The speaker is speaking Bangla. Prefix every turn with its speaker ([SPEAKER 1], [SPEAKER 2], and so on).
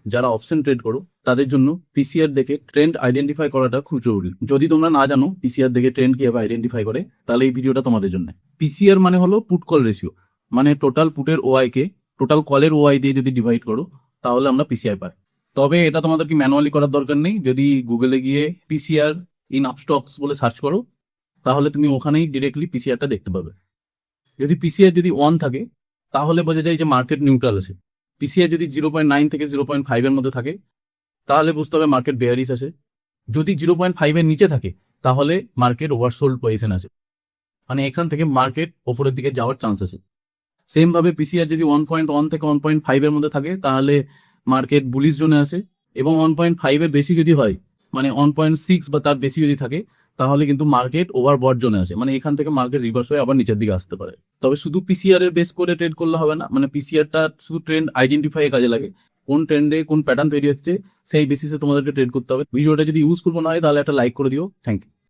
[SPEAKER 1] যারা অপশন ট্রেড করো তাদের জন্য পিসিআর দেখে ট্রেন্ড আইডেন্টিফাই করাটা খুব জরুরি। যদি তোমরা না জানো পিসিআর দেখে ট্রেন্ড কিভাবে আইডেন্টিফাই করে, তাহলে এই ভিডিওটা তোমাদের জন্য। পিসিআর মানে হলো পুট কল রেশিও, মানে টোটাল পুটের ওআই কে টোটাল কলের ওআই দিয়ে যদি ডিভাইড করো তাহলে আমরা পিসিআই পাই। তবে এটা তোমাদেরকে ম্যানুয়ালি করার দরকার নেই। যদি গুগলে গিয়ে পিসিআর ইন আপস্টক্স বলে সার্চ করো তাহলে তুমি ওখানেই ডিরেক্টলি পিসিআরটা দেখতে পাবে। যদি পিসিআর যদি 1 থাকে তাহলে বোঝা যায় যে মার্কেট নিউট্রাল আছে। পিসিআর যদি 0.9 থেকে 0.5 এর মধ্যে থাকে তাহলে বুঝতে হবে মার্কেট বেয়ারিশ আছে। যদি 0.5 এর নিচে থাকে তাহলে মার্কেট ওভারসোল্ড পজিশন আছে, মানে এখান থেকে মার্কেট ওপরের দিকে যাওয়ার চান্স আছে। সেম ভাবে পিসিআর যদি 1.1 থেকে 1.5 এর মধ্যে থাকে তাহলে মার্কেট বুলিশ জোনে আছে, এবং 1.5 এর বেশি যদি হয়, মানে 1.6 বা তার বেশি যদি থাকে তাহলে কিন্তু মার্কেট ওভারবট জোনে আছে, মানে এখান থেকে মার্কেট রিভার্স হয়ে আবার নিচের দিকে আসতে পারে। তবে শুধু পিসিআর এর বেস করে ট্রেড করলে হবে না, মানে পিসিআরটা শুধু ট্রেন্ড আইডেন্টিফাই কাজে লাগে। কোন ট্রেন্ডে কোন প্যাটার্ন তৈরি হচ্ছে সেই বেসিসে তোমাদেরকে ট্রেড করতে হবে। ভিডিওটা যদি ইউজফুল মনে হয় তাহলে একটা লাইক করে দিও। Thank you.